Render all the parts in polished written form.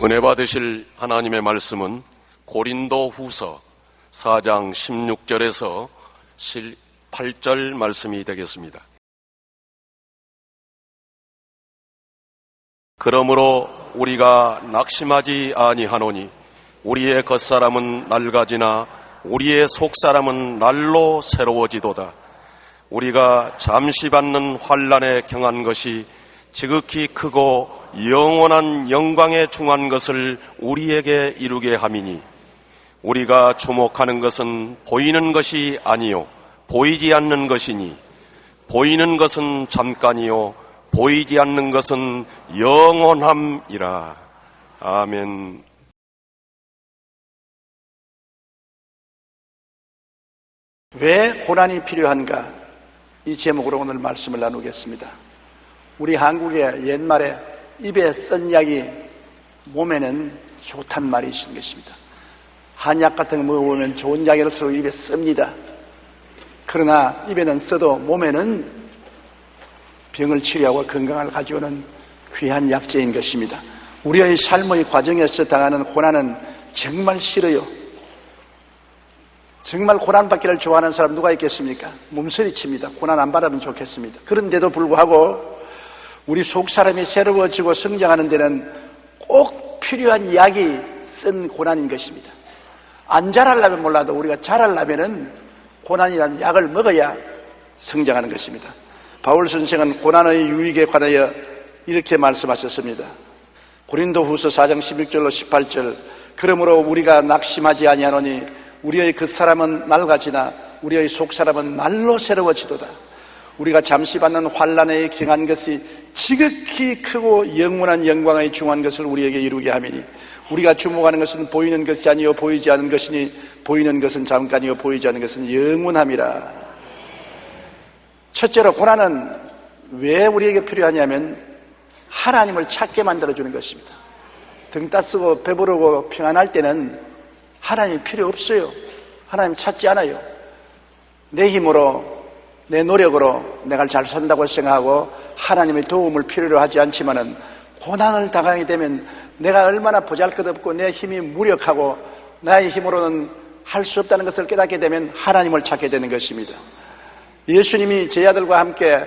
은혜 받으실 하나님의 말씀은 고린도 후서 4장 16절에서 8절 말씀이 되겠습니다. 그러므로 우리가 낙심하지 아니하노니 우리의 겉사람은 낡아지나 우리의 속사람은 날로 새로워지도다. 우리가 잠시 받는 환난에 경한 것이 지극히 크고 영원한 영광에 중한 것을 우리에게 이루게 함이니 우리가 주목하는 것은 보이는 것이 아니요 보이지 않는 것이니 보이는 것은 잠깐이요 보이지 않는 것은 영원함이라. 아멘. 왜 고난이 필요한가? 이 제목으로 오늘 말씀을 나누겠습니다. 우리 한국의 옛말에 입에 쓴 약이 몸에는 좋단 말이 있는 것입니다. 한약 같은 거 먹어보면 좋은 약일수록 입에 씁니다. 그러나 입에는 써도 몸에는 병을 치료하고 건강을 가져오는 귀한 약재인 것입니다. 우리의 삶의 과정에서 당하는 고난은 정말 싫어요. 정말 고난받기를 좋아하는 사람 누가 있겠습니까? 몸서리칩니다. 고난 안 받으면 좋겠습니다. 그런데도 불구하고 우리 속 사람이 새로워지고 성장하는 데는 꼭 필요한 약이 쓴 고난인 것입니다. 안 자라려면 몰라도 우리가 자라려면은 고난이라는 약을 먹어야 성장하는 것입니다. 바울 선생은 고난의 유익에 관하여 이렇게 말씀하셨습니다. 고린도 후서 4장 16절로 18절. 그러므로 우리가 낙심하지 아니하노니 우리의 겉사람은 낡아지나 우리의 속사람은 날로 새로워지도다. 우리가 잠시 받는 환난에 경한 것이 지극히 크고 영원한 영광에 중한 것을 우리에게 이루게 하미니 우리가 주목하는 것은 보이는 것이 아니요 보이지 않는 것이니 보이는 것은 잠깐이요 보이지 않는 것은 영원함이라. 첫째로 고난은 왜 우리에게 필요하냐면 하나님을 찾게 만들어주는 것입니다. 등 따쓰고 배부르고 평안할 때는 하나님이 필요 없어요. 하나님 찾지 않아요. 내 힘으로 내 노력으로 내가 잘 산다고 생각하고 하나님의 도움을 필요로 하지 않지만은 고난을 당하게 되면 내가 얼마나 보잘것없고 내 힘이 무력하고 나의 힘으로는 할 수 없다는 것을 깨닫게 되면 하나님을 찾게 되는 것입니다. 예수님이 제 아들과 함께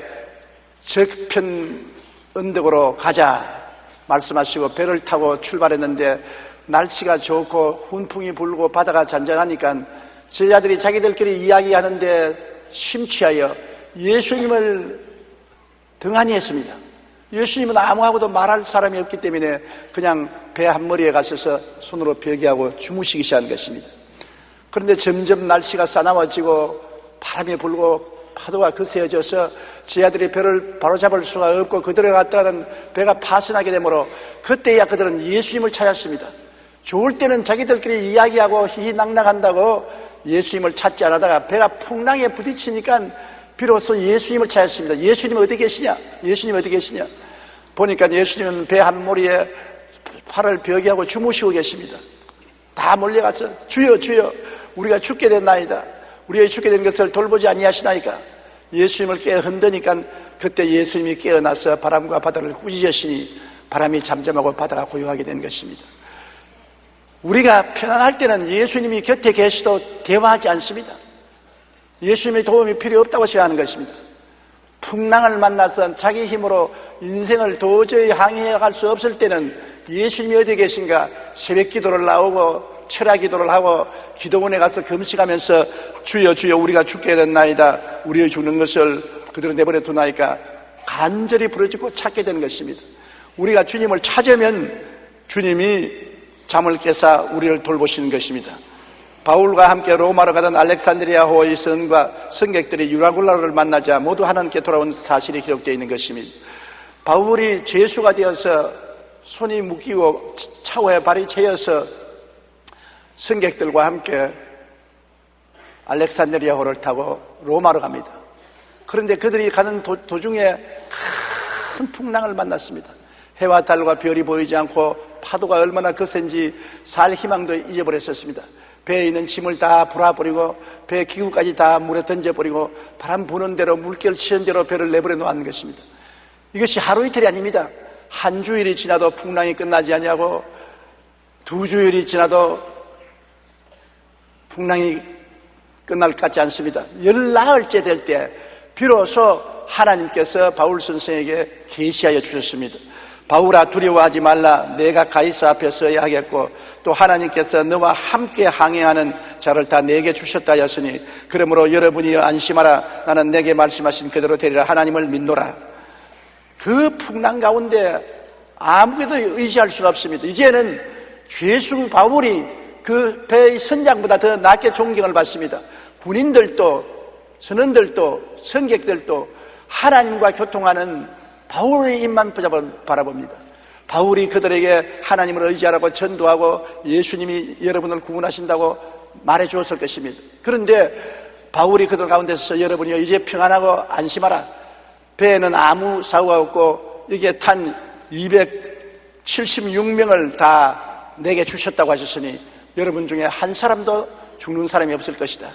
저편 언덕으로 가자 말씀하시고 배를 타고 출발했는데 날씨가 좋고 훈풍이 불고 바다가 잔잔하니까 제 아들이 자기들끼리 이야기하는데 심취하여 예수님을 등한히 했습니다. 예수님은 아무하고도 말할 사람이 없기 때문에 그냥 배 한 머리에 가셔서 손으로 벽이하고 주무시기 시작한 것입니다. 그런데 점점 날씨가 싸나워지고 바람이 불고 파도가 거세져서 제 아들이 배를 바로잡을 수가 없고 그들에 갔다가는 배가 파손하게 되므로 그때야 그들은 예수님을 찾았습니다. 좋을 때는 자기들끼리 이야기하고 희희낙낙한다고 예수님을 찾지 않다가 배가 풍랑에 부딪히니까 비로소 예수님을 찾았습니다. 예수님 어디 계시냐? 예수님 어디 계시냐? 보니까 예수님은 배 한 모리에 팔을 벽이하고 주무시고 계십니다. 다 몰려가서 주여 주여 우리가 죽게 됐나이다. 우리가 죽게 된 것을 돌보지 아니하시나이까? 예수님을 깨어 흔드니까 그때 예수님이 깨어나서 바람과 바다를 꾸짖으시니 바람이 잠잠하고 바다가 고요하게 된 것입니다. 우리가 편안할 때는 예수님이 곁에 계시도 대화하지 않습니다. 예수님의 도움이 필요 없다고 생각하는 것입니다. 풍랑을 만나서 자기 힘으로 인생을 도저히 항해해 갈 수 없을 때는 예수님이 어디 계신가? 새벽 기도를 나오고 철야 기도를 하고 기도원에 가서 금식하면서 주여 주여 우리가 죽게 됐나이다. 우리의 죽는 것을 그대로 내버려 두나이까 간절히 부르짖고 찾게 되는 것입니다. 우리가 주님을 찾으면 주님이 잠을 깨사 우리를 돌보시는 것입니다. 바울과 함께 로마로 가던 알렉산드리아 호의 성과 성객들이 유라굴라를 만나자 모두 하나님께 돌아온 사실이 기록되어 있는 것입니다. 바울이 죄수가 되어서 손이 묶이고 차고에 발이 채여서 성객들과 함께 알렉산드리아 호를 타고 로마로 갑니다. 그런데 그들이 가는 도중에 큰 풍랑을 만났습니다. 해와 달과 별이 보이지 않고 파도가 얼마나 거센지 살 희망도 잊어버렸었습니다. 배에 있는 짐을 다 불어버리고 배 기구까지 다 물에 던져버리고 바람 부는 대로 물결 치는 대로 배를 내버려 놓은 것입니다. 이것이 하루 이틀이 아닙니다. 한 주일이 지나도 풍랑이 끝나지 않냐고 2주일이 지나도 풍랑이 끝날 것 같지 않습니다. 14일째 될 때 비로소 하나님께서 바울 선생에게 계시하여 주셨습니다. 바울아, 두려워하지 말라. 내가 가이사 앞에 서야 하겠고 또 하나님께서 너와 함께 항해하는 자를 다 내게 주셨다 하였으니 그러므로 여러분이 안심하라. 나는 내게 말씀하신 그대로 되리라. 하나님을 믿노라. 그 풍랑 가운데 아무에도 의지할 수가 없습니다. 이제는 죄수인 바울이 그 배의 선장보다 더 낮게 존경을 받습니다. 군인들도 선원들도 선객들도 하나님과 교통하는 바울의 입만 바라봅니다. 바울이 그들에게 하나님을 의지하라고 전도하고 예수님이 여러분을 구원하신다고 말해 주었을 것입니다. 그런데 바울이 그들 가운데서 여러분이 이제 평안하고 안심하라. 배에는 아무 사고가 없고 여기에 탄 276명을 다 내게 주셨다고 하셨으니 여러분 중에 한 사람도 죽는 사람이 없을 것이다.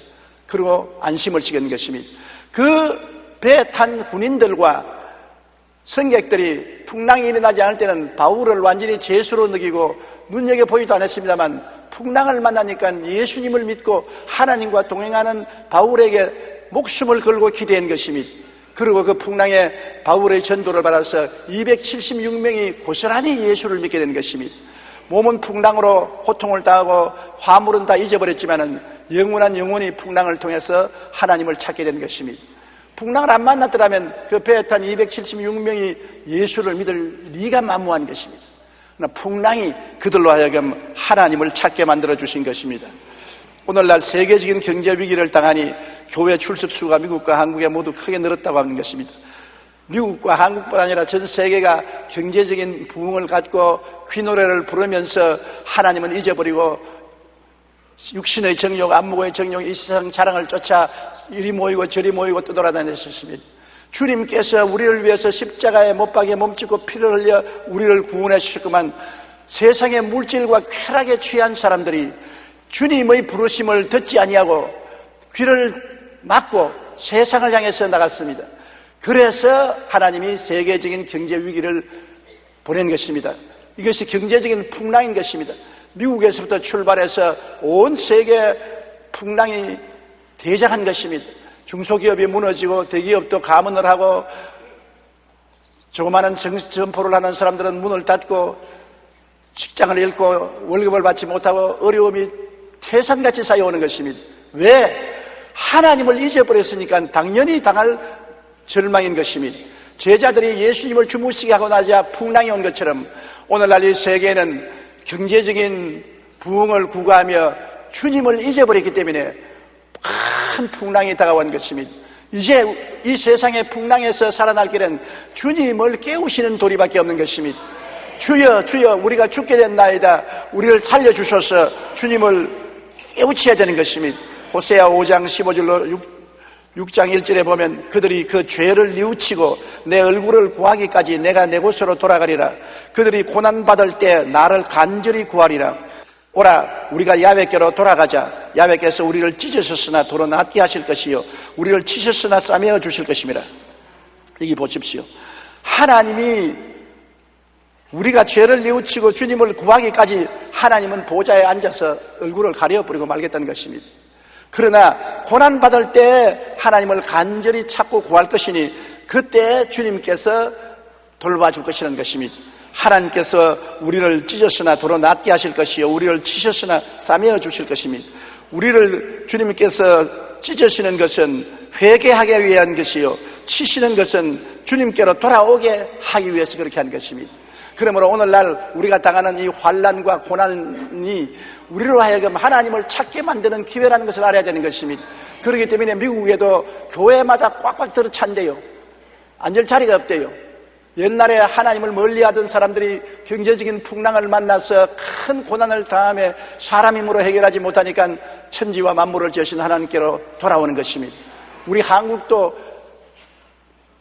그리고 안심을 지키는 것입니다. 그 배에 탄 군인들과 승객들이 풍랑이 일어나지 않을 때는 바울을 완전히 죄수로 느끼고 눈여겨보지도 않았습니다만 풍랑을 만나니까 예수님을 믿고 하나님과 동행하는 바울에게 목숨을 걸고 기대한 것입니다. 그리고 그 풍랑에 바울의 전도를 받아서 276명이 고스란히 예수를 믿게 된 것입니다. 몸은 풍랑으로 고통을 당하고 화물은 다 잊어버렸지만 영원한 영혼이 풍랑을 통해서 하나님을 찾게 된 것입니다. 풍랑을 안 만났더라면 그 배에 탄 276명이 예수를 믿을 리가 만무한 것입니다. 그러나 풍랑이 그들로 하여금 하나님을 찾게 만들어 주신 것입니다. 오늘날 세계적인 경제 위기를 당하니 교회 출석 수가 미국과 한국에 모두 크게 늘었다고 하는 것입니다. 미국과 한국뿐 아니라 전 세계가 경제적인 부흥을 갖고 귀노래를 부르면서 하나님은 잊어버리고 육신의 정욕, 안목의 정욕, 이 세상 자랑을 쫓아 이리 모이고 저리 모이고 떠돌아다녔습니다. 주님께서 우리를 위해서 십자가에 못 박에 몸짓고 피를 흘려 우리를 구원해 주셨구만. 세상의 물질과 쾌락에 취한 사람들이 주님의 부르심을 듣지 아니하고 귀를 막고 세상을 향해서 나갔습니다. 그래서 하나님이 세계적인 경제 위기를 보낸 것입니다. 이것이 경제적인 풍랑인 것입니다. 미국에서부터 출발해서 온 세계 풍랑이 대장한 것입니다. 중소기업이 무너지고 대기업도 가문을 하고 조그마한 점포를 하는 사람들은 문을 닫고 직장을 잃고 월급을 받지 못하고 어려움이 태산같이 쌓여오는 것입니다. 왜? 하나님을 잊어버렸으니까 당연히 당할 절망인 것입니다. 제자들이 예수님을 주무시게 하고 나자 풍랑이 온 것처럼 오늘날 이 세계는 경제적인 부흥을 구가하며 주님을 잊어버렸기 때문에 큰 풍랑이 다가온 것입니다. 이제 이 세상의 풍랑에서 살아날 길은 주님을 깨우시는 도리밖에 없는 것입니다. 주여 주여 우리가 죽게 됐나이다. 우리를 살려주셔서 주님을 깨우쳐야 되는 것입니다. 호세아 5장 15절로 6장 1절에 보면 그들이 그 죄를 뉘우치고 내 얼굴을 구하기까지 내가 내 곳으로 돌아가리라. 그들이 고난받을 때 나를 간절히 구하리라. 오라 우리가 야훼께로 돌아가자. 야훼께서 우리를 찢으셨으나 도로 낫게 하실 것이요 우리를 치셨으나 싸매어 주실 것입니다. 여기 보십시오. 하나님이 우리가 죄를 뉘우치고 주님을 구하기까지 하나님은 보좌에 앉아서 얼굴을 가려버리고 말겠다는 것입니다. 그러나 고난받을 때 하나님을 간절히 찾고 구할 것이니 그때 주님께서 돌봐줄 것이라는 것입니다. 하나님께서 우리를 찢었으나 도로 낫게 하실 것이요 우리를 치셨으나 싸매어 주실 것입니다. 우리를 주님께서 찢으시는 것은 회개하기 위한 것이요 치시는 것은 주님께로 돌아오게 하기 위해서 그렇게 한 것입니다. 그러므로 오늘날 우리가 당하는 이 환난과 고난이 우리로 하여금 하나님을 찾게 만드는 기회라는 것을 알아야 되는 것입니다. 그렇기 때문에 미국에도 교회마다 꽉꽉 들어 찬대요. 앉을 자리가 없대요. 옛날에 하나님을 멀리하던 사람들이 경제적인 풍랑을 만나서 큰 고난을 당하며 사람 힘으로 해결하지 못하니까 천지와 만물을 지으신 하나님께로 돌아오는 것입니다. 우리 한국도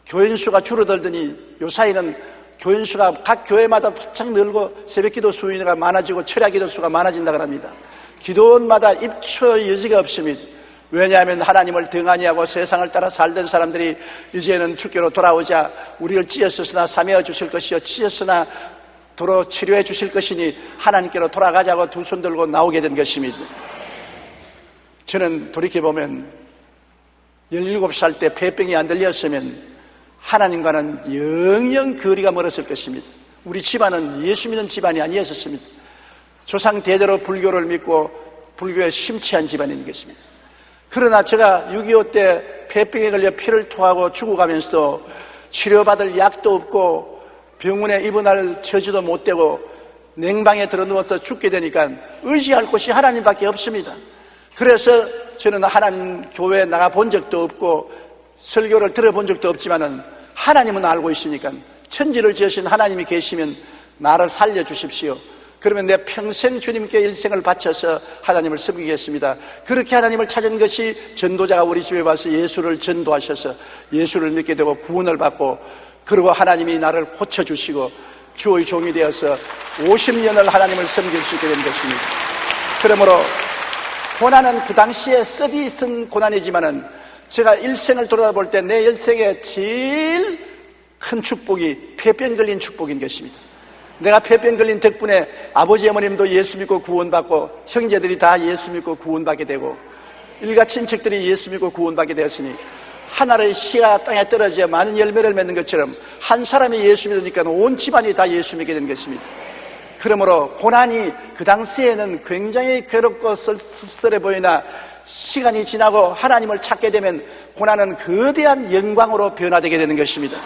교인 수가 줄어들더니 요사이는 교인 수가 각 교회마다 바짝 늘고 새벽기도 수요가 많아지고 철야기도 수가 많아진다고 합니다. 기도원마다 입처 여지가 없습니다. 왜냐하면 하나님을 등한히 하고 세상을 따라 살던 사람들이 이제는 주께로 돌아오자 우리를 찢었으나 싸매어 주실 것이요 찢었으나 도로 치료해 주실 것이니 하나님께로 돌아가자고 두 손 들고 나오게 된 것입니다. 저는 돌이켜보면 17살 때 폐병이 안 들렸으면 하나님과는 영영 거리가 멀었을 것입니다. 우리 집안은 예수 믿는 집안이 아니었습니다. 조상 대대로 불교를 믿고 불교에 심취한 집안인 것입니다. 그러나 제가 6.25 때 폐병에 걸려 피를 토하고 죽어가면서도 치료받을 약도 없고 병원에 입원할 처지도 못 되고 냉방에 들어 누워서 죽게 되니까 의지할 곳이 하나님밖에 없습니다. 그래서 저는 하나님 교회에 나가 본 적도 없고 설교를 들어본 적도 없지만은 하나님은 알고 있으니까 천지를 지으신 하나님이 계시면 나를 살려주십시오. 그러면 내 평생 주님께 일생을 바쳐서 하나님을 섬기겠습니다. 그렇게 하나님을 찾은 것이 전도자가 우리 집에 와서 예수를 전도하셔서 예수를 믿게 되고 구원을 받고 그리고 하나님이 나를 고쳐주시고 주의 종이 되어서 50년을 하나님을 섬길 수 있게 된 것입니다. 그러므로 고난은 그 당시에 쓰디 쓴 고난이지만은 제가 일생을 돌아볼 때 내 일생에 제일 큰 축복이 폐병 걸린 축복인 것입니다. 내가 폐병 걸린 덕분에 아버지 어머님도 예수 믿고 구원받고 형제들이 다 예수 믿고 구원받게 되고 일가 친척들이 예수 믿고 구원받게 되었으니 하나의 씨가 땅에 떨어져 많은 열매를 맺는 것처럼 한 사람이 예수 믿으니까 온 집안이 다 예수 믿게 된 것입니다. 그러므로 고난이 그 당시에는 굉장히 괴롭고 씁쓸해 보이나 시간이 지나고 하나님을 찾게 되면 고난은 거대한 영광으로 변화되게 되는 것입니다.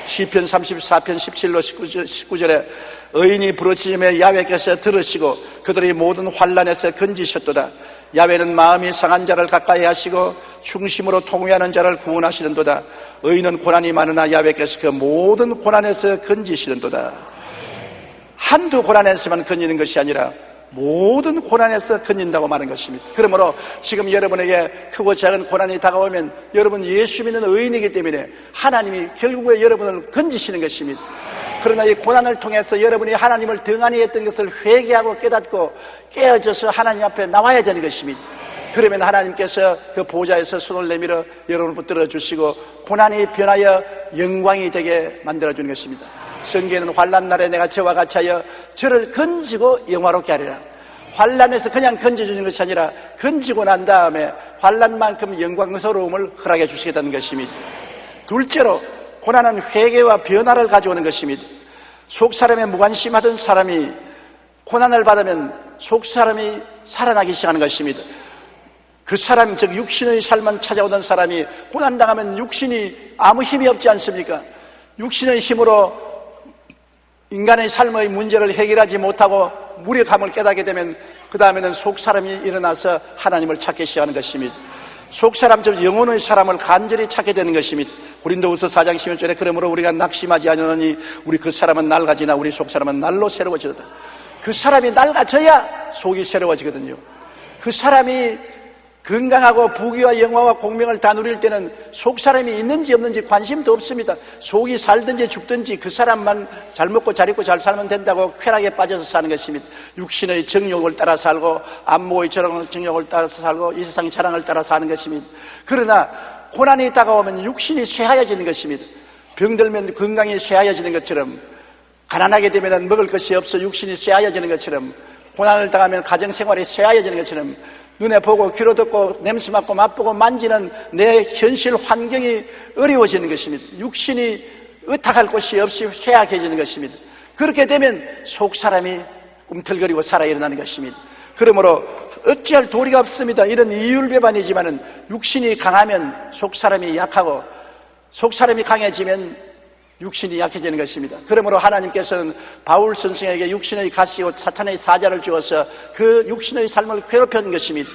시편 34편 17로 19절에 의인이 부르짖음에 야훼께서 들으시고 그들의 모든 환난에서 건지셨도다. 야훼는 마음이 상한 자를 가까이 하시고 충심으로 통회하는 자를 구원하시는도다. 의인은 고난이 많으나 야훼께서 그 모든 고난에서 건지시는도다. 한두 고난에서만 건지는 것이 아니라 모든 고난에서 건진다고 말하는 것입니다. 그러므로 지금 여러분에게 크고 작은 고난이 다가오면 여러분 예수 믿는 의인이기 때문에 하나님이 결국에 여러분을 건지시는 것입니다. 그러나 이 고난을 통해서 여러분이 하나님을 등한히 했던 것을 회개하고 깨닫고 깨어져서 하나님 앞에 나와야 되는 것입니다. 그러면 하나님께서 그 보좌에서 손을 내밀어 여러분을 붙들어 주시고 고난이 변하여 영광이 되게 만들어 주는 것입니다. 성경에는 환난 날에 내가 저와 같이 하여 저를 건지고 영화롭게 하리라. 환난에서 그냥 건져주는 것이 아니라 건지고 난 다음에 환난만큼 영광스러움을 허락해 주시겠다는 것입니다. 둘째로 고난은 회개와 변화를 가져오는 것입니다. 속사람에 무관심하던 사람이 고난을 받으면 속사람이 살아나기 시작하는 것입니다. 그 사람, 즉 육신의 삶만 찾아오던 사람이 고난당하면 육신이 아무 힘이 없지 않습니까? 육신의 힘으로 인간의 삶의 문제를 해결하지 못하고 무력함을 깨닫게 되면 그 다음에는 속사람이 일어나서 하나님을 찾기 시작하는 것입니다. 속사람, 즉 영혼의 사람을 간절히 찾게 되는 것입니다. 고린도후서 4장 16절에 그러므로 우리가 낙심하지 않으니 우리 그 사람은 낡아지나 우리 속사람은 날로 새로워지도다. 그 사람이 낡아져야 속이 새로워지거든요. 그 사람이 건강하고 부귀와 영화와 공명을 다 누릴 때는 속사람이 있는지 없는지 관심도 없습니다. 속이 살든지 죽든지 그 사람만 잘 먹고 잘 입고 잘 살면 된다고 쾌락에 빠져서 사는 것입니다. 육신의 정욕을 따라 살고 안목의 정욕을 따라서 살고 이 세상의 자랑을 따라 사는 것입니다. 그러나 고난이 다가오면 육신이 쇠하여지는 것입니다. 병들면 건강이 쇠하여지는 것처럼 가난하게 되면 먹을 것이 없어 육신이 쇠하여지는 것처럼 고난을 당하면 가정생활이 쇠하여지는 것처럼 눈에 보고 귀로 듣고 냄새 맡고 맛보고 만지는 내 현실 환경이 어려워지는 것입니다. 육신이 의탁할 곳이 없이 쇠약해지는 것입니다. 그렇게 되면 속사람이 꿈틀거리고 살아 일어나는 것입니다. 그러므로 어찌할 도리가 없습니다. 이런 이율배반이지만은 육신이 강하면 속사람이 약하고 속사람이 강해지면 육신이 약해지는 것입니다. 그러므로 하나님께서는 바울 선생에게 육신의 가시와 사탄의 사자를 주어서 그 육신의 삶을 괴롭혔던 것입니다.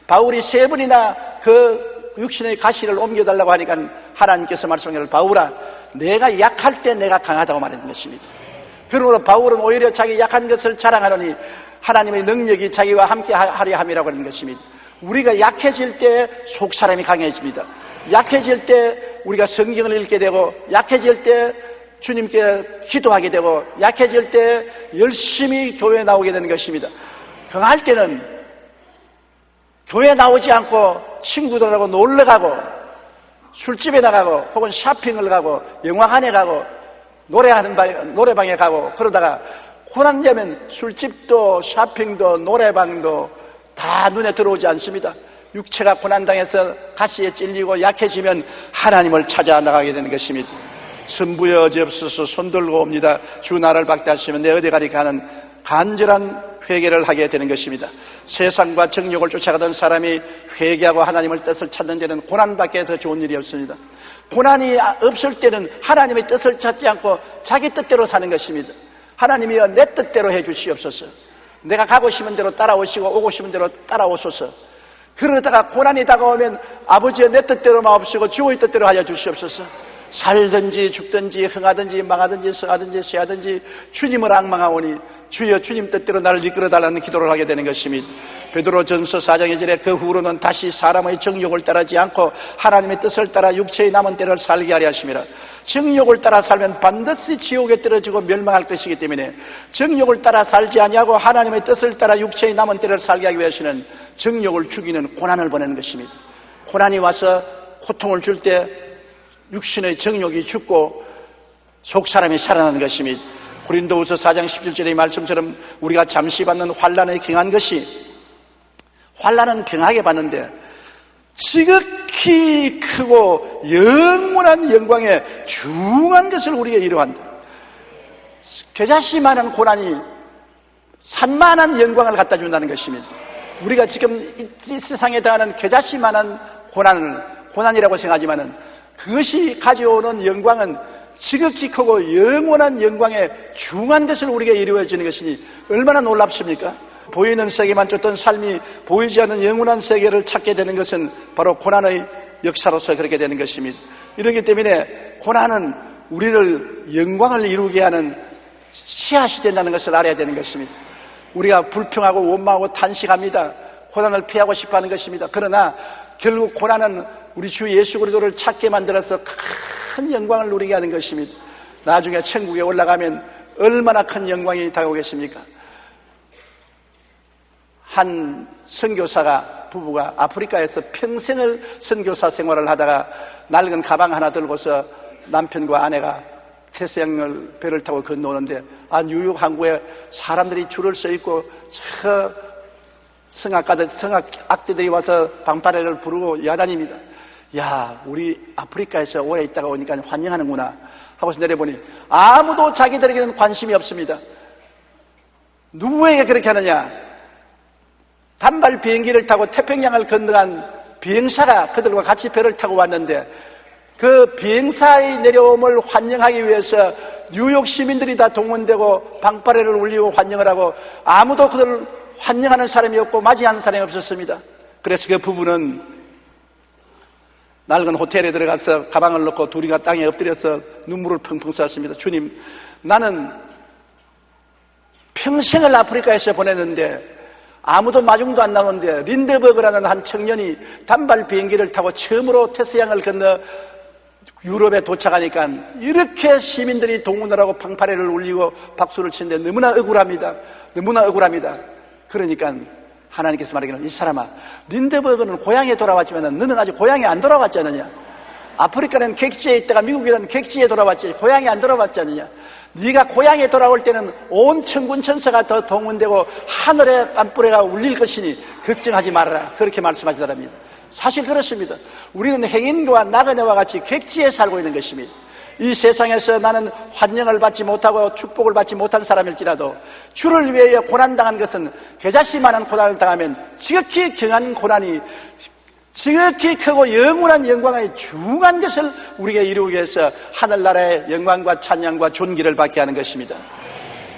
바울이 3번이나 그 육신의 가시를 옮겨달라고 하니까 하나님께서 말씀하기를 바울아 내가 약할 때 내가 강하다고 말했던 것입니다. 그러므로 바울은 오히려 자기 약한 것을 자랑하노니 하나님의 능력이 자기와 함께 하려 함이라고 하는 것입니다. 우리가 약해질 때 속사람이 강해집니다. 약해질 때 우리가 성경을 읽게 되고 약해질 때 주님께 기도하게 되고 약해질 때 열심히 교회에 나오게 되는 것입니다. 강할 때는 교회에 나오지 않고 친구들하고 놀러가고 술집에 나가고 혹은 쇼핑을 가고 영화관에 가고 노래방에 가고 그러다가 고난되면 술집도 쇼핑도 노래방도 다 눈에 들어오지 않습니다. 육체가 고난당해서 가시에 찔리고 약해지면 하나님을 찾아 나가게 되는 것입니다. 선부여 어지없소서 손들고 옵니다. 주 나를 박대하시면 내 어디 가리까 하는 간절한 회개를 하게 되는 것입니다. 세상과 정욕을 쫓아가던 사람이 회개하고 하나님의 뜻을 찾는 데는 고난밖에 더 좋은 일이 없습니다. 고난이 없을 때는 하나님의 뜻을 찾지 않고 자기 뜻대로 사는 것입니다. 하나님이여 내 뜻대로 해 주시옵소서. 내가 가고 싶은 대로 따라오시고 오고 싶은 대로 따라오소서. 그러다가 고난이 다가오면 아버지여 내 뜻대로 마옵시고 주의 뜻대로 하여 주시옵소서. 살든지 죽든지 흥하든지 망하든지 성하든지 쇠하든지 주님을 앙망하오니 주여 주님 뜻대로 나를 이끌어달라는 기도를 하게 되는 것입니다. 베드로전서 4장 2절에 그 후로는 다시 사람의 정욕을 따르지 않고 하나님의 뜻을 따라 육체의 남은 때를 살게 하려 하심이라. 정욕을 따라 살면 반드시 지옥에 떨어지고 멸망할 것이기 때문에 정욕을 따라 살지 아니하고 하나님의 뜻을 따라 육체의 남은 때를 살게 하기 위해서는 정욕을 죽이는 고난을 보내는 것입니다. 고난이 와서 고통을 줄 때 육신의 정욕이 죽고 속사람이 살아나는 것입니다. 고린도후서 4장 17절의 말씀처럼 우리가 잠시 받는 환난에 경한 것이, 환난은 경하게 받는데 지극히 크고 영원한 영광에 중한 것을 우리에게 이루한다. 겨자씨만한 고난이 산만한 영광을 갖다 준다는 것입니다. 우리가 지금 이 세상에 당하는 겨자씨만한 고난이라고 생각하지만은 그것이 가져오는 영광은 지극히 크고 영원한 영광에 중한 것을 우리에게 이루어지는 것이니 얼마나 놀랍습니까? 보이는 세계만 쫓던 삶이 보이지 않는 영원한 세계를 찾게 되는 것은 바로 고난의 역사로서 그렇게 되는 것입니다. 이렇기 때문에 고난은 우리를 영광을 이루게 하는 씨앗이 된다는 것을 알아야 되는 것입니다. 우리가 불평하고 원망하고 탄식합니다. 고난을 피하고 싶어하는 것입니다. 그러나 결국 고난은 우리 주 예수 그리스도를 찾게 만들어서 큰 영광을 누리게 하는 것입니다. 나중에 천국에 올라가면 얼마나 큰 영광이 다가오겠습니까? 한 선교사가 부부가 아프리카에서 평생을 선교사 생활을 하다가 낡은 가방 하나 들고서 남편과 아내가 태평양을 배를 타고 건너오는데 뉴욕 항구에 사람들이 줄을 서 있고 성악악대들이 와서 방파레를 부르고 야단입니다. 야, 우리 아프리카에서 오래 있다가 오니까 환영하는구나 하고서 내려보니 아무도 자기들에게는 관심이 없습니다. 누구에게 그렇게 하느냐? 단발 비행기를 타고 태평양을 건너간 비행사가 그들과 같이 배를 타고 왔는데 그 비행사의 내려옴을 환영하기 위해서 뉴욕 시민들이 다 동원되고 방파레를 울리고 환영을 하고 아무도 그들을 환영하는 사람이 없고 맞이하는 사람이 없었습니다. 그래서 그 부부는 낡은 호텔에 들어가서 가방을 넣고 둘이가 땅에 엎드려서 눈물을 펑펑 쐈습니다. 주님, 나는 평생을 아프리카에서 보냈는데 아무도 마중도 안 나오는데 린드버그라는 한 청년이 단발 비행기를 타고 처음으로 태평양을 건너 유럽에 도착하니까 이렇게 시민들이 동원을 하고 방파레를 울리고 박수를 치는데 너무나 억울합니다. 너무나 억울합니다. 그러니까 하나님께서 말하기를 이 사람아, 린드버그는 고향에 돌아왔지만 너는 아직 고향에 안 돌아왔지 않느냐? 아프리카는 객지에 있다가 미국이라는 객지에 돌아왔지 고향에 안 돌아왔지 않느냐? 네가 고향에 돌아올 때는 온 천군 천사가 더 동원되고 하늘의 빰뿌레가 울릴 것이니 걱정하지 말아라. 그렇게 말씀하시더랍니다. 사실 그렇습니다. 우리는 행인과 나그네와 같이 객지에 살고 있는 것입니다. 이 세상에서 나는 환영을 받지 못하고 축복을 받지 못한 사람일지라도 주를 위하여 고난당한 것은 겨자씨만한 고난을 당하면 지극히 경한 고난이 지극히 크고 영원한 영광의 중한 것을 우리에게 이루기 위해서 하늘나라의 영광과 찬양과 존귀를 받게 하는 것입니다.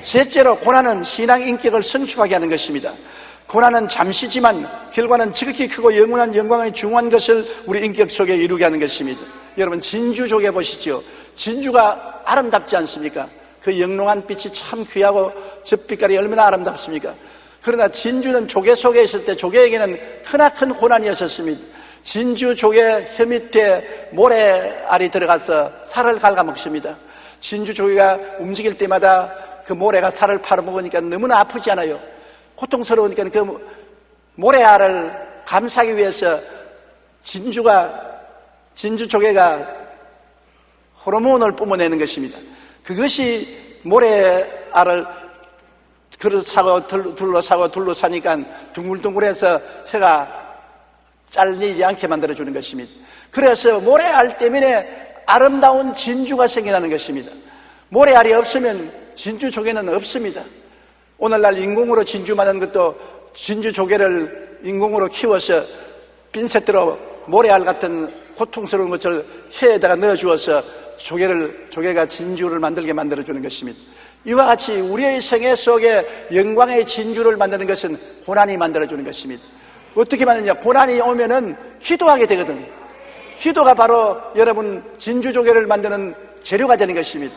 셋째로 고난은 신앙 인격을 성숙하게 하는 것입니다. 고난은 잠시지만 결과는 지극히 크고 영원한 영광의 중한 것을 우리 인격 속에 이루게 하는 것입니다. 여러분 진주조개 보시죠. 진주가 아름답지 않습니까? 그 영롱한 빛이 참 귀하고 젖빛깔이 얼마나 아름답습니까? 그러나 진주는 조개 속에 있을 때 조개에게는 크나큰 고난이었습니다. 진주 조개 혀 밑에 모래알이 들어가서 살을 갉아먹습니다. 진주 조개가 움직일 때마다 그 모래가 살을 팔아먹으니까 너무나 아프지 않아요? 고통스러우니까 그 모래알을 감싸기 위해서 진주 조개가 호르몬을 뿜어내는 것입니다. 그것이 모래알을 그릇 사고 둘러사니까 둥글둥글해서 혀가 잘리지 않게 만들어주는 것입니다. 그래서 모래알 때문에 아름다운 진주가 생겨나는 것입니다. 모래알이 없으면 진주 조개는 없습니다. 오늘날 인공으로 진주 만드는 것도 진주 조개를 인공으로 키워서 핀셋으로 모래알 같은 고통스러운 것을 혀에다가 넣어주어서 조개가 진주를 만들게 만들어주는 것입니다. 이와 같이 우리의 생애 속에 영광의 진주를 만드는 것은 고난이 만들어주는 것입니다. 어떻게 만드냐? 고난이 오면은 기도하게 되거든. 기도가 바로 여러분 진주조개를 만드는 재료가 되는 것입니다.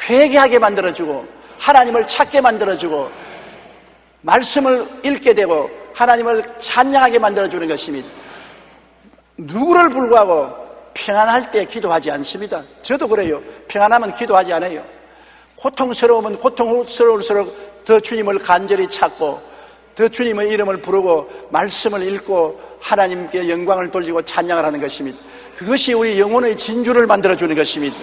회개하게 만들어주고 하나님을 찾게 만들어주고 말씀을 읽게 되고 하나님을 찬양하게 만들어주는 것입니다. 누구를 불구하고 평안할 때 기도하지 않습니다. 저도 그래요. 평안하면 기도하지 않아요. 고통스러우면 고통스러울수록 더 주님을 간절히 찾고 더 주님의 이름을 부르고 말씀을 읽고 하나님께 영광을 돌리고 찬양을 하는 것입니다. 그것이 우리 영혼의 진주를 만들어주는 것입니다.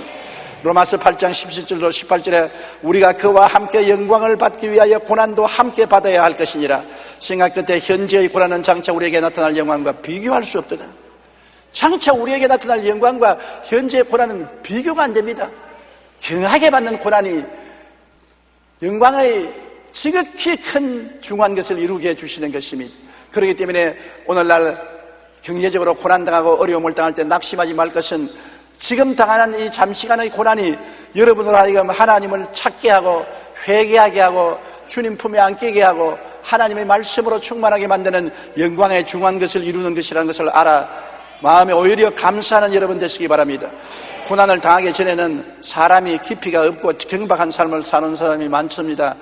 로마서 8장 17절로 18절에 우리가 그와 함께 영광을 받기 위하여 고난도 함께 받아야 할 것이니라. 생각 끝에 현재의 고난은 장차 우리에게 나타날 영광과 비교할 수 없도다. 장차 우리에게 나타날 영광과 현재의 고난은 비교가 안 됩니다. 경하게 받는 고난이 영광의 지극히 큰 중요한 것을 이루게 해주시는 것입니다. 그렇기 때문에 오늘날 경제적으로 고난당하고 어려움을 당할 때 낙심하지 말 것은 지금 당하는 이 잠시간의 고난이 여러분으로 하여금 하나님을 찾게 하고 회개하게 하고 주님 품에 안기게 하고 하나님의 말씀으로 충만하게 만드는 영광의 중요한 것을 이루는 것이라는 것을 알아 마음에 오히려 감사하는 여러분 되시기 바랍니다. 고난을 당하기 전에는 사람이 깊이가 없고 경박한 삶을 사는 사람이 많습니다.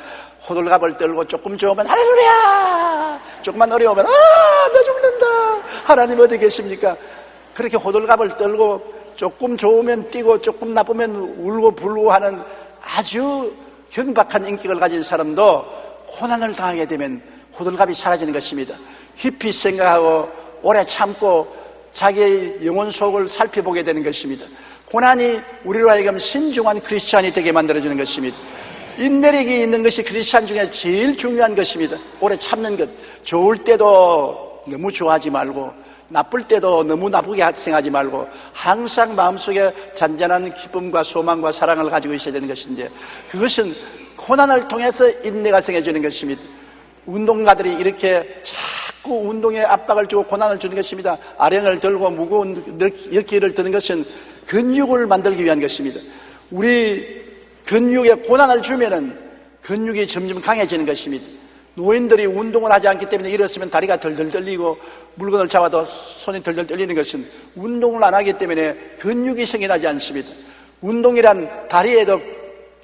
호들갑을 떨고 조금 좋으면 할렐루야, 조금만 어려우면 나 죽는다, 하나님 어디 계십니까? 그렇게 호들갑을 떨고 조금 좋으면 뛰고 조금 나쁘면 울고 불고 하는 아주 경박한 인격을 가진 사람도 고난을 당하게 되면 호들갑이 사라지는 것입니다. 깊이 생각하고 오래 참고 자기의 영혼 속을 살펴보게 되는 것입니다. 고난이 우리로 하여금 신중한 크리스찬이 되게 만들어주는 것입니다. 인내력이 있는 것이 크리스찬 중에 제일 중요한 것입니다. 오래 참는 것. 좋을 때도 너무 좋아하지 말고 나쁠 때도 너무 나쁘게 생각하지 말고 항상 마음속에 잔잔한 기쁨과 소망과 사랑을 가지고 있어야 되는 것인데 그것은 고난을 통해서 인내가 생겨지는 것입니다. 운동가들이 이렇게 자꾸 운동에 압박을 주고 고난을 주는 것입니다. 아령을 들고 무거운 역기를 드는 것은 근육을 만들기 위한 것입니다. 우리 근육에 고난을 주면은 근육이 점점 강해지는 것입니다. 노인들이 운동을 하지 않기 때문에 일었으면 다리가 덜덜 떨리고 물건을 잡아도 손이 덜덜 떨리는 것은 운동을 안 하기 때문에 근육이 생겨나지 않습니다. 운동이란 다리에도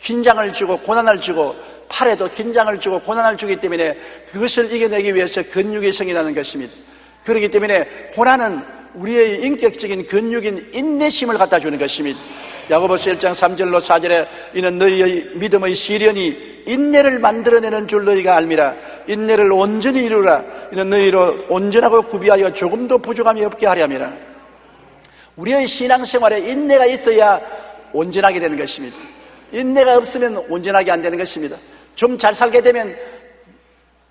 긴장을 주고 고난을 주고 팔에도 긴장을 주고 고난을 주기 때문에 그것을 이겨내기 위해서 근육이 생겨나는 것입니다. 그렇기 때문에 고난은 우리의 인격적인 근육인 인내심을 갖다 주는 것입니다. 야고보서 1장 3절로 4절에 이는 너희의 믿음의 시련이 인내를 만들어내는 줄 너희가 알미라. 인내를 온전히 이루라. 이는 너희로 온전하고 구비하여 조금도 부족함이 없게 하렴이라. 우리의 신앙생활에 인내가 있어야 온전하게 되는 것입니다. 인내가 없으면 온전하게 안 되는 것입니다. 좀 잘 살게 되면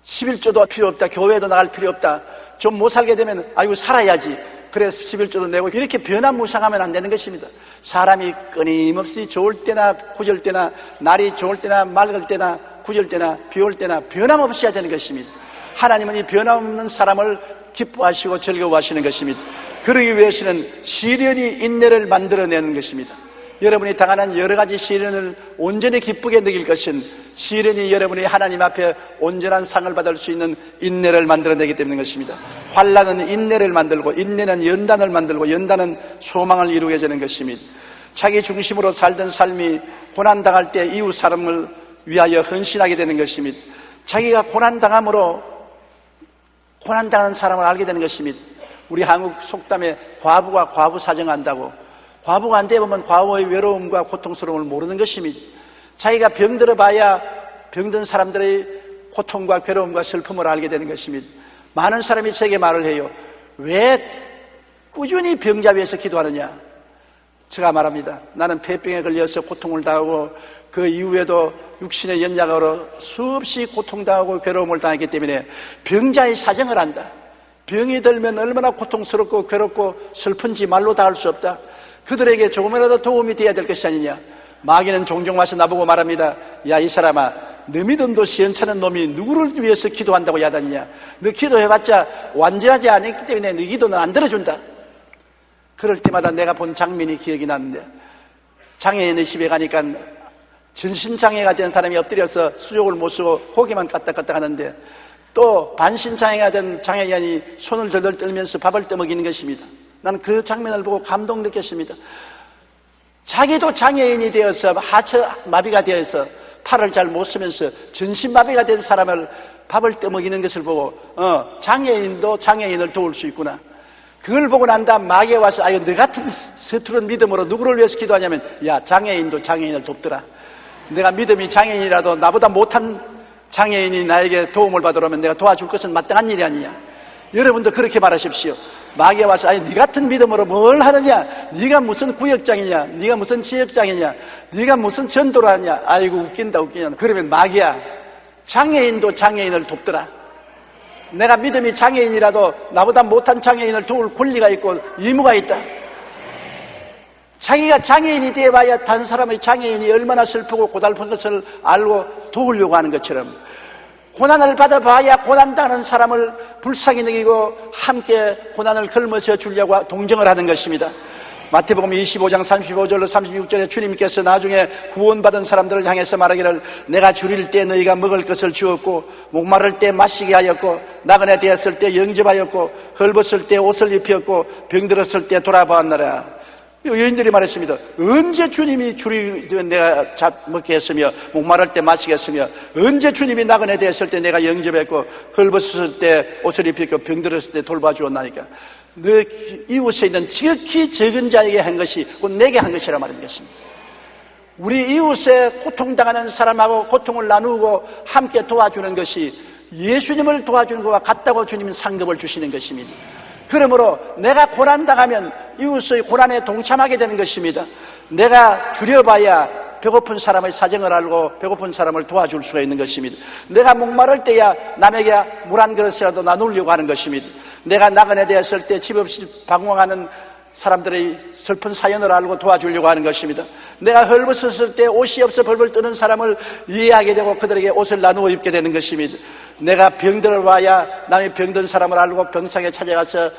11조도 필요 없다, 교회도 나갈 필요 없다, 좀 못 살게 되면 아이고 살아야지, 그래서 11조도 내고 이렇게 변화무쌍하면 안 되는 것입니다. 사람이 끊임없이 좋을 때나 구절 때나 날이 좋을 때나 맑을 때나 구절 때나 비 올 때나 변함없이 해야 되는 것입니다. 하나님은 이 변함없는 사람을 기뻐하시고 즐거워하시는 것입니다. 그러기 위해서는 시련이 인내를 만들어내는 것입니다. 여러분이 당하는 여러 가지 시련을 온전히 기쁘게 느낄 것은 시련이 여러분이 하나님 앞에 온전한 상을 받을 수 있는 인내를 만들어내기 때문인 것입니다. 환난은 인내를 만들고 인내는 연단을 만들고 연단은 소망을 이루게 되는 것입니다. 자기 중심으로 살던 삶이 고난당할 때 이웃 사람을 위하여 헌신하게 되는 것입니다. 자기가 고난당함으로 고난당하는 사람을 알게 되는 것입니다. 우리 한국 속담에 과부가 과부 사정한다고, 과부가 안 되면 과부의 외로움과 고통스러움을 모르는 것입니다. 자기가 병들어 봐야 병든 사람들의 고통과 괴로움과 슬픔을 알게 되는 것입니다. 많은 사람이 제게 말을 해요. 왜 꾸준히 병자 위해서 기도하느냐? 제가 말합니다. 나는 폐병에 걸려서 고통을 당하고 그 이후에도 육신의 연약으로 수없이 고통당하고 괴로움을 당했기 때문에 병자의 사정을 안다. 병이 들면 얼마나 고통스럽고 괴롭고 슬픈지 말로 다 할 수 없다. 그들에게 조금이라도 도움이 되어야 될 것이 아니냐. 마귀는 종종 와서 나보고 말합니다. 야, 이 사람아, 너 믿음도 시원찮은 놈이 누구를 위해서 기도한다고 야단이냐. 너 기도해봤자 완전하지 않았기 때문에 너 기도는 안 들어준다. 그럴 때마다 내가 본 장면이 기억이 나는데, 장애인의 집에 가니까 전신장애가 된 사람이 엎드려서 수족을 못 쓰고 고개만 까딱까딱 하는데, 또 반신장애가 된 장애인이 손을 덜덜 떨면서 밥을 떠먹이는 것입니다. 나는 그 장면을 보고 감동 느꼈습니다. 자기도 장애인이 되어서 하체 마비가 되어서 팔을 잘 못 쓰면서 전신마비가 된 사람을 밥을 떠먹이는 것을 보고 장애인도 장애인을 도울 수 있구나. 그걸 보고 난 다음 마귀가 와서 아유, 너 같은 서투른 믿음으로 누구를 위해서 기도하냐면, 야, 장애인도 장애인을 돕더라. 내가 믿음이 장애인이라도 나보다 못한 장애인이 나에게 도움을 받으려면 내가 도와줄 것은 마땅한 일이 아니냐. 여러분도 그렇게 말하십시오. 마귀가 와서 아니, 네 같은 믿음으로 뭘 하느냐, 네가 무슨 구역장이냐, 네가 무슨 지역장이냐, 네가 무슨 전도를 하냐. 아이고, 웃긴다. 그러면 마귀야, 장애인도 장애인을 돕더라. 내가 믿음이 장애인이라도 나보다 못한 장애인을 도울 권리가 있고 의무가 있다. 자기가 장애인이 되어봐야 다른 사람의 장애인이 얼마나 슬프고 고달픈 것을 알고 도우려고 하는 것처럼, 고난을 받아봐야 고난당하는 사람을 불쌍히 여기고 함께 고난을 걸머져 주려고 동정을 하는 것입니다. 마태복음 25장 35절로 36절에 주님께서 나중에 구원받은 사람들을 향해서 말하기를, 내가 줄일 때 너희가 먹을 것을 주었고, 목마를 때 마시게 하였고, 나그네 되었을 때 영접하였고, 헐벗을 때 옷을 입혔고, 병들었을 때 돌아보았노라. 여인들이 말했습니다. 언제 주님이 내가 먹게 했으며, 목마를 때 마시게 했으며, 언제 주님이 나그네 되었을 때 내가 영접했고, 헐벗었을 때 옷을 입혔고, 병들었을 때 돌봐주었나니까. 너 이웃에 있는 지극히 적은 자에게 한 것이 곧 내게 한 것이라 말하는 것입니다. 우리 이웃에 고통당하는 사람하고 고통을 나누고 함께 도와주는 것이 예수님을 도와주는 것과 같다고 주님은 상급을 주시는 것입니다. 그러므로 내가 고난당하면 이웃의 고난에 동참하게 되는 것입니다. 내가 줄여봐야 배고픈 사람의 사정을 알고 배고픈 사람을 도와줄 수가 있는 것입니다. 내가 목마를 때야 남에게 물 한 그릇이라도 나누려고 하는 것입니다. 내가 나그네 되었을 때 집 없이 방황하는 사람들의 슬픈 사연을 알고 도와주려고 하는 것입니다. 내가 헐벗었을 때 옷이 없어 벌벌 떠는 사람을 이해하게 되고 그들에게 옷을 나누어 입게 되는 것입니다. 내가 병들어 봐야 남의 병든 사람을 알고 병상에 찾아가서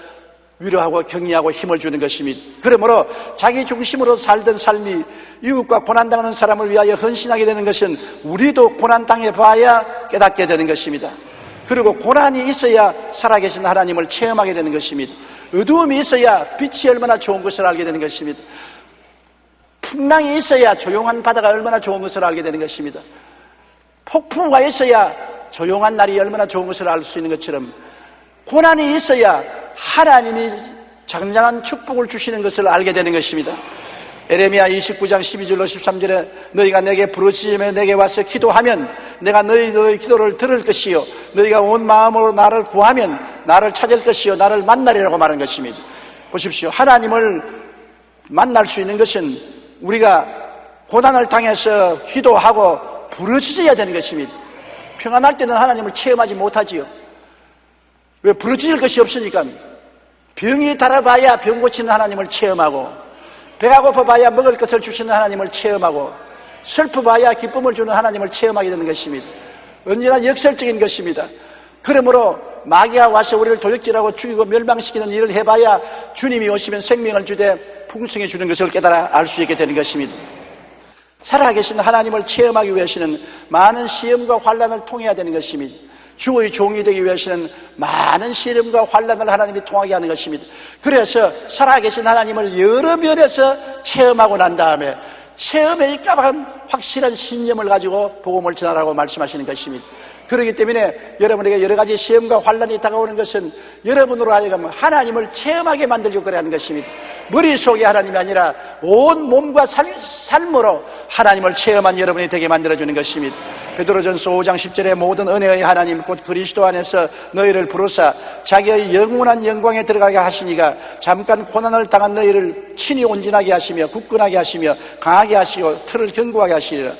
위로하고 격려하고 힘을 주는 것입니다. 그러므로 자기 중심으로 살던 삶이 이웃과 고난당하는 사람을 위하여 헌신하게 되는 것은 우리도 고난당해 봐야 깨닫게 되는 것입니다. 그리고 고난이 있어야 살아계신 하나님을 체험하게 되는 것입니다. 어두움이 있어야 빛이 얼마나 좋은 것을 알게 되는 것입니다. 풍랑이 있어야 조용한 바다가 얼마나 좋은 것을 알게 되는 것입니다. 폭풍우가 있어야 조용한 날이 얼마나 좋은 것을 알 수 있는 것처럼, 고난이 있어야 하나님이 장장한 축복을 주시는 것을 알게 되는 것입니다. 에레미야 29장 12절로 13절에 너희가 내게 부르짖으며 내게 와서 기도하면 내가 너희의 기도를 들을 것이요, 너희가 온 마음으로 나를 구하면 나를 찾을 것이요, 나를 만나리라고 말한 것입니다. 보십시오. 하나님을 만날 수 있는 것은 우리가 고난을 당해서 기도하고 부르짖어야 되는 것입니다. 평안할 때는 하나님을 체험하지 못하지요. 왜? 부르짖을 것이 없으니까. 병이 달아봐야 병 고치는 하나님을 체험하고, 배가 고파봐야 먹을 것을 주시는 하나님을 체험하고, 슬퍼봐야 기쁨을 주는 하나님을 체험하게 되는 것입니다. 언제나 역설적인 것입니다. 그러므로 마귀가 와서 우리를 도적질하고 죽이고 멸망시키는 일을 해봐야 주님이 오시면 생명을 주되 풍성해 주는 것을 깨달아 알 수 있게 되는 것입니다. 살아계신 하나님을 체험하기 위해서는 많은 시험과 환난을 통해야 되는 것입니다. 주의 종이 되기 위해서는 많은 시험과 환난을 하나님이 통하게 하는 것입니다. 그래서 살아계신 하나님을 여러 면에서 체험하고 난 다음에 체험에 입각한 확실한 신념을 가지고 복음을 전하라고 말씀하시는 것입니다. 그렇기 때문에 여러분에게 여러 가지 시험과 환난이 다가오는 것은 여러분으로 하여금 하나님을 체험하게 만들려고 그래 하는 것입니다. 머릿속에 하나님이 아니라 온 몸과 삶으로 하나님을 체험한 여러분이 되게 만들어주는 것입니다. 베드로전서 5장 10절에 모든 은혜의 하나님 곧 그리스도 안에서 너희를 부르사 자기의 영원한 영광에 들어가게 하시니가 잠깐 고난을 당한 너희를 친히 온전하게 하시며 굳건하게 하시며 강하게 하시고 틀을 견고하게 하시리라.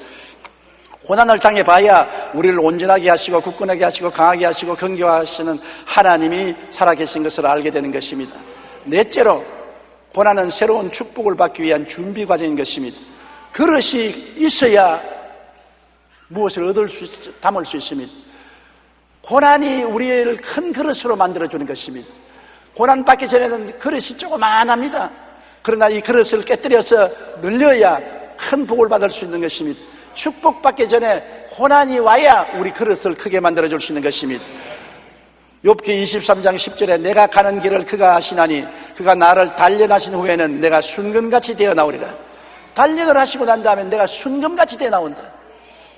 고난을 당해봐야 우리를 온전하게 하시고 굳건하게 하시고 강하게 하시고 견고하시는 하나님이 살아계신 것을 알게 되는 것입니다. 넷째로 고난은 새로운 축복을 받기 위한 준비 과정인 것입니다. 그릇이 있어야 무엇을 담을 수 있습니다. 고난이 우리를 큰 그릇으로 만들어주는 것입니다. 고난 받기 전에는 그릇이 조그만합니다. 그러나 이 그릇을 깨뜨려서 늘려야 큰 복을 받을 수 있는 것입니다. 축복받기 전에 고난이 와야 우리 그릇을 크게 만들어줄 수 있는 것입니다. 욥기 23장 10절에 내가 가는 길을 그가 아시나니 그가 나를 단련하신 후에는 내가 순금같이 되어 나오리라. 단련을 하시고 난 다음에 내가 순금같이 되어 나온다.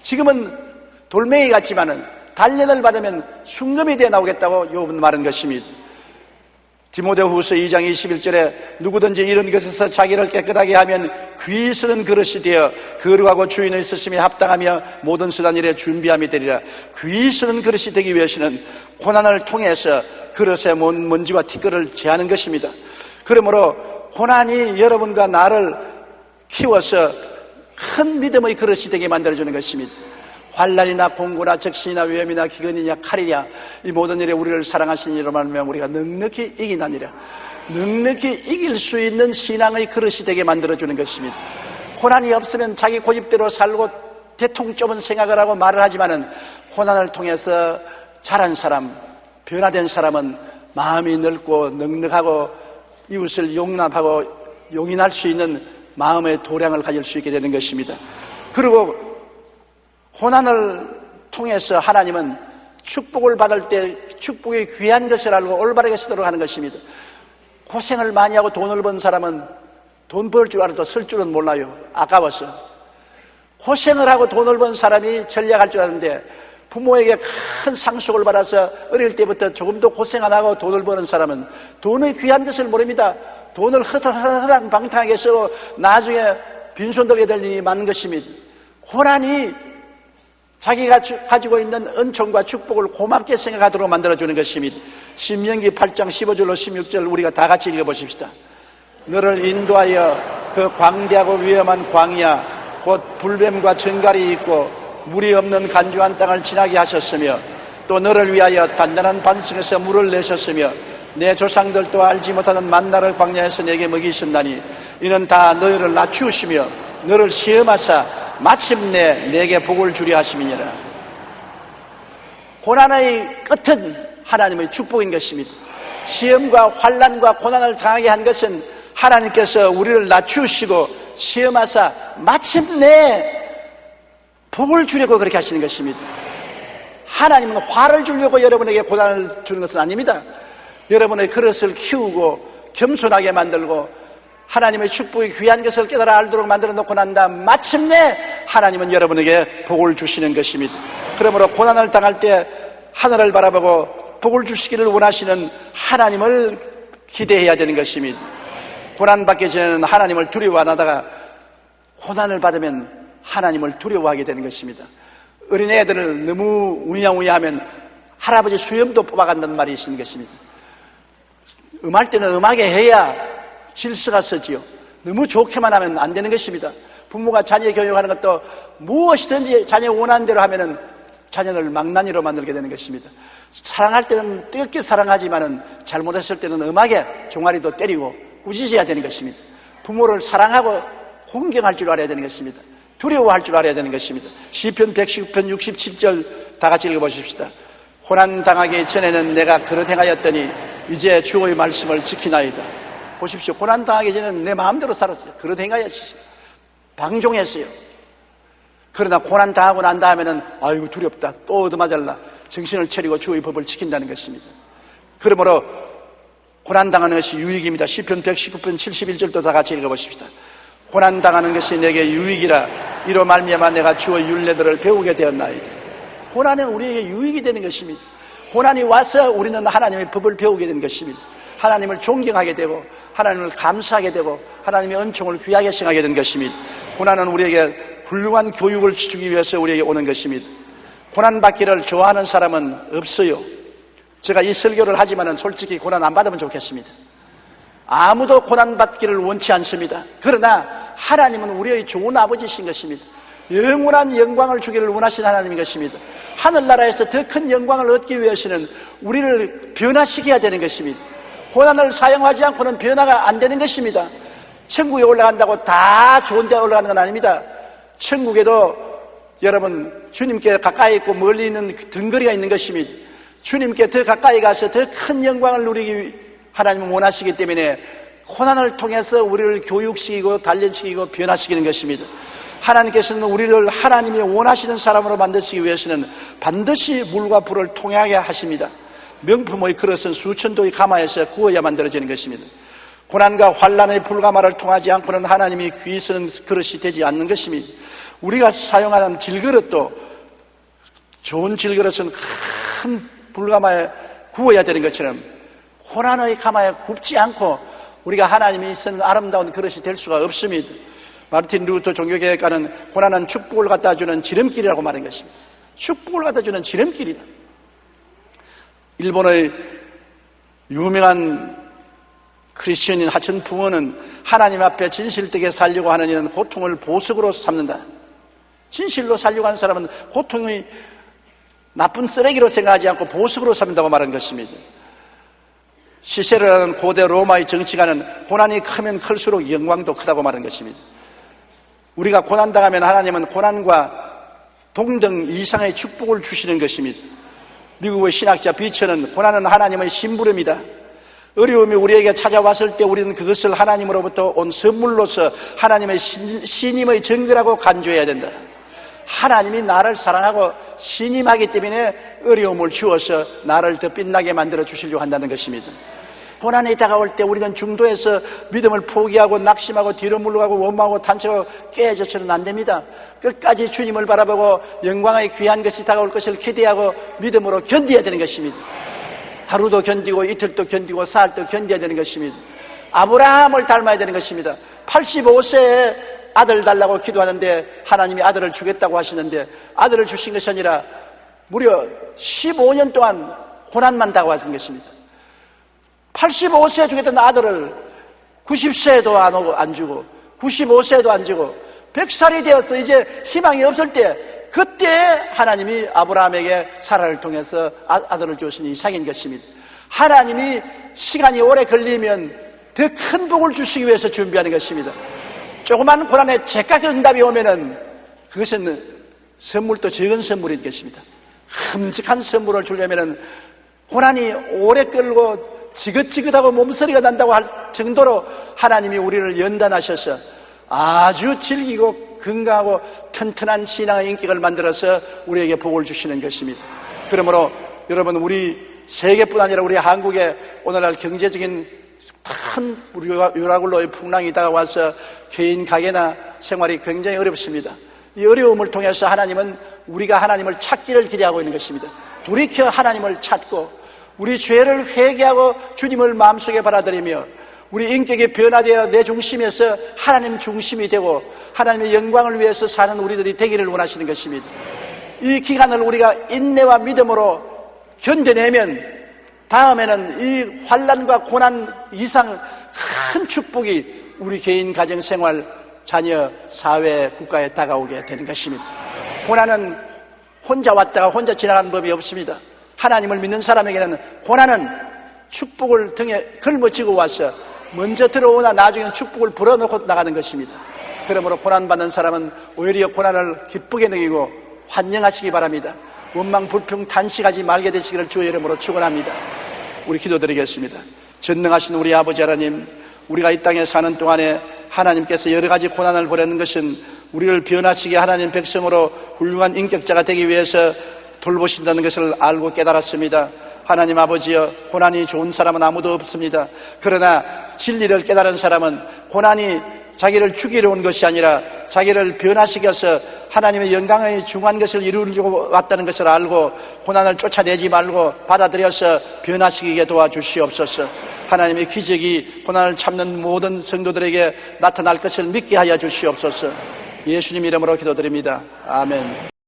지금은 돌멩이 같지만은 단련을 받으면 순금이 되어 나오겠다고 욥은 말한 것입니다. 디모데후서 2장 21절에 누구든지 이런 것에서 자기를 깨끗하게 하면 귀 쓰는 그릇이 되어 거룩하고 주인의 쓰심에 합당하며 모든 쓰던 일에 준비함이 되리라. 귀 쓰는 그릇이 되기 위해서는 고난을 통해서 그릇의 먼지와 티끌을 제하는 것입니다. 그러므로 고난이 여러분과 나를 키워서 큰 믿음의 그릇이 되게 만들어주는 것입니다. 환난이나 공고나 적신이나 위험이나 기근이냐 칼이냐 이 모든 일에 우리를 사랑하신 이로 말하면 우리가 넉넉히 이기나니라. 넉넉히 이길 수 있는 신앙의 그릇이 되게 만들어주는 것입니다. 고난이 없으면 자기 고집대로 살고 대통 좁은 생각을 하고 말을 하지만은 고난을 통해서 자란 사람, 변화된 사람은 마음이 넓고 넉넉하고 이웃을 용납하고 용인할 수 있는 마음의 도량을 가질 수 있게 되는 것입니다. 그리고 고난을 통해서 하나님은 축복을 받을 때 축복이 귀한 것을 알고 올바르게 쓰도록 하는 것입니다. 고생을 많이 하고 돈을 번 사람은 돈 벌 줄 알아도 쓸 줄은 몰라요. 아까워서. 고생을 하고 돈을 번 사람이 전략할 줄 아는데 부모에게 큰 상속을 받아서 어릴 때부터 조금도 고생 안 하고 돈을 버는 사람은 돈의 귀한 것을 모릅니다. 돈을 허당방탕하게 쓰고 나중에 빈손 들게 될 일이 많은 것입니다. 고난이 자기가 가지고 있는 은총과 축복을 고맙게 생각하도록 만들어주는 것입니다. 신명기 8장 15절로 16절 우리가 다 같이 읽어보십시다. 너를 인도하여 그 광대하고 위험한 광야 곧 불뱀과 정갈이 있고 물이 없는 간주한 땅을 지나게 하셨으며 또 너를 위하여 단단한 반석에서 물을 내셨으며 내 조상들도 알지 못하는 만나를 광야에서 내게 먹이셨나니 이는 다 너희를 낮추시며 너를 시험하사 마침내 내게 복을 주려 하심이니라. 고난의 끝은 하나님의 축복인 것입니다. 시험과 환난과 고난을 당하게 한 것은 하나님께서 우리를 낮추시고 시험하사 마침내 복을 주려고 그렇게 하시는 것입니다. 하나님은 화를 주려고 여러분에게 고난을 주는 것은 아닙니다. 여러분의 그릇을 키우고 겸손하게 만들고 하나님의 축복이 귀한 것을 깨달아 알도록 만들어 놓고 난 다음 마침내 하나님은 여러분에게 복을 주시는 것입니다. 그러므로 고난을 당할 때 하늘을 바라보고 복을 주시기를 원하시는 하나님을 기대해야 되는 것입니다. 고난받기 전에는 하나님을 두려워 안 하다가 고난을 받으면 하나님을 두려워하게 되는 것입니다. 어린애들을 너무 우냐우냐하면 할아버지 수염도 뽑아간다는 말이 있는 것입니다. 음할 때는 음하게 해야 질서가 서지요. 너무 좋게만 하면 안 되는 것입니다. 부모가 자녀 교육하는 것도 무엇이든지 자녀 원하는 대로 하면은 자녀를 망나니로 만들게 되는 것입니다. 사랑할 때는 뜨겁게 사랑하지만은 잘못했을 때는 음하게 종아리도 때리고 꾸짖어야 되는 것입니다. 부모를 사랑하고 공경할 줄 알아야 되는 것입니다. 두려워할 줄 알아야 되는 것입니다. 시편 119편 67절 다 같이 읽어보십시다. 고난 당하기 전에는 내가 그릇 행하였더니 이제 주의 말씀을 지키나이다. 보십시오. 고난 당하기 전에는 내 마음대로 살았어요. 그릇 행하였어요. 방종했어요. 그러나 고난 당하고 난 다음에는 아이고 두렵다. 또 얻어맞을라. 정신을 차리고 주의 법을 지킨다는 것입니다. 그러므로 고난 당하는 것이 유익입니다. 시편 119편 71절도 다 같이 읽어보십시다. 고난 당하는 것이 내게 유익이라 이로 말미암아 내가 주의 율례들을 배우게 되었나이다. 고난은 우리에게 유익이 되는 것입니다. 고난이 와서 우리는 하나님의 법을 배우게 되는 것입니다. 하나님을 존경하게 되고 하나님을 감사하게 되고 하나님의 은총을 귀하게 생각하게 되는 것입니다. 고난은 우리에게 훌륭한 교육을 주기 위해서 우리에게 오는 것입니다. 고난받기를 좋아하는 사람은 없어요. 제가 이 설교를 하지만은 솔직히 고난 안 받으면 좋겠습니다. 아무도 고난받기를 원치 않습니다. 그러나 하나님은 우리의 좋은 아버지신 것입니다. 영원한 영광을 주기를 원하시는 하나님인 것입니다. 하늘나라에서 더 큰 영광을 얻기 위해서는 우리를 변화시켜야 되는 것입니다. 고난을 사용하지 않고는 변화가 안 되는 것입니다. 천국에 올라간다고 다 좋은 데 올라가는 건 아닙니다. 천국에도 여러분 주님께 가까이 있고 멀리 있는 등거리가 있는 것입니다. 주님께 더 가까이 가서 더 큰 영광을 누리기 하나님은 원하시기 때문에 고난을 통해서 우리를 교육시키고 단련시키고 변화시키는 것입니다. 하나님께서는 우리를 하나님이 원하시는 사람으로 만드시기 위해서는 반드시 물과 불을 통하게 하십니다. 명품의 그릇은 수천도의 가마에서 구워야 만들어지는 것입니다. 고난과 환난의 불가마를 통하지 않고는 하나님이 귀 쓰는 그릇이 되지 않는 것입니다. 우리가 사용하는 질그릇도 좋은 질그릇은 큰 불가마에 구워야 되는 것처럼 고난의 가마에 굽지 않고 우리가 하나님이 쓰는 아름다운 그릇이 될 수가 없습니다. 마르틴 루터 종교개혁가는 고난은 축복을 갖다 주는 지름길이라고 말한 것입니다. 축복을 갖다 주는 지름길이다. 일본의 유명한 크리스천인 하천 부모는 하나님 앞에 진실되게 살려고 하는 이는 고통을 보석으로 삼는다. 진실로 살려고 하는 사람은 고통이 나쁜 쓰레기로 생각하지 않고 보석으로 삼는다고 말한 것입니다. 시세르라는 고대 로마의 정치가는 고난이 크면 클수록 영광도 크다고 말한 것입니다. 우리가 고난당하면 하나님은 고난과 동등 이상의 축복을 주시는 것입니다. 미국의 신학자 비처는 고난은 하나님의 심부름이다. 어려움이 우리에게 찾아왔을 때 우리는 그것을 하나님으로부터 온 선물로서 하나님의 신임의 증거라고 간주해야 된다. 하나님이 나를 사랑하고 신임하기 때문에 어려움을 주어서 나를 더 빛나게 만들어 주시려고 한다는 것입니다. 고난이 다가올 때 우리는 중도에서 믿음을 포기하고 낙심하고 뒤로 물러가고 원망하고 탄식하고 깨져서는 안 됩니다. 끝까지 주님을 바라보고 영광의 귀한 것이 다가올 것을 기대하고 믿음으로 견뎌야 되는 것입니다. 하루도 견디고 이틀도 견디고 사흘도 견뎌야 되는 것입니다. 아브라함을 닮아야 되는 것입니다. 85세에 아들 달라고 기도하는데 하나님이 아들을 주겠다고 하시는데 아들을 주신 것이 아니라 무려 15년 동안 고난만 다가왔던 것입니다. 85세에 주겠다는 아들을 90세에도 안 주고 95세에도 안 주고 100살이 되어서 이제 희망이 없을 때 그때 하나님이 아브라함에게 사라를 통해서 아들을 주신 이삭인 것입니다. 하나님이 시간이 오래 걸리면 더 큰 복을 주시기 위해서 준비하는 것입니다. 조그만 고난에 제깍 응답이 오면은 그것은 선물도 적은 선물인 것입니다. 흠직한 선물을 주려면은 고난이 오래 끌고 지긋지긋하고 몸서리가 난다고 할 정도로 하나님이 우리를 연단하셔서 아주 즐기고 건강하고 튼튼한 신앙의 인격을 만들어서 우리에게 복을 주시는 것입니다. 그러므로 여러분 우리 세계뿐 아니라 우리 한국에 오늘날 경제적인 큰 유라굴로의 풍랑이 다가와서 개인 가게나 생활이 굉장히 어렵습니다. 이 어려움을 통해서 하나님은 우리가 하나님을 찾기를 기대하고 있는 것입니다. 돌이켜 하나님을 찾고 우리 죄를 회개하고 주님을 마음속에 받아들이며 우리 인격이 변화되어 내 중심에서 하나님 중심이 되고 하나님의 영광을 위해서 사는 우리들이 되기를 원하시는 것입니다. 이 기간을 우리가 인내와 믿음으로 견뎌내면 다음에는 이 환난과 고난 이상 큰 축복이 우리 개인 가정생활, 자녀, 사회, 국가에 다가오게 되는 것입니다. 고난은 혼자 왔다가 혼자 지나가는 법이 없습니다. 하나님을 믿는 사람에게는 고난은 축복을 등에 걸머지고 와서 먼저 들어오나 나중에는 축복을 불어넣고 나가는 것입니다. 그러므로 고난받는 사람은 오히려 고난을 기쁘게 느끼고 환영하시기 바랍니다. 원망, 불평, 탄식하지 말게 되시기를 주의 이름으로 축원합니다. 우리 기도드리겠습니다. 전능하신 우리 아버지 하나님, 우리가 이 땅에 사는 동안에 하나님께서 여러 가지 고난을 보내는 것은 우리를 변화시키게 하나님 백성으로 훌륭한 인격자가 되기 위해서 돌보신다는 것을 알고 깨달았습니다. 하나님 아버지여, 고난이 좋은 사람은 아무도 없습니다. 그러나 진리를 깨달은 사람은 고난이 자기를 죽이러 온 것이 아니라 자기를 변화시켜서 하나님의 영광의 중요한 것을 이루려고 왔다는 것을 알고 고난을 쫓아내지 말고 받아들여서 변화시키게 도와주시옵소서. 하나님의 기적이 고난을 참는 모든 성도들에게 나타날 것을 믿게 하여 주시옵소서. 예수님 이름으로 기도드립니다. 아멘.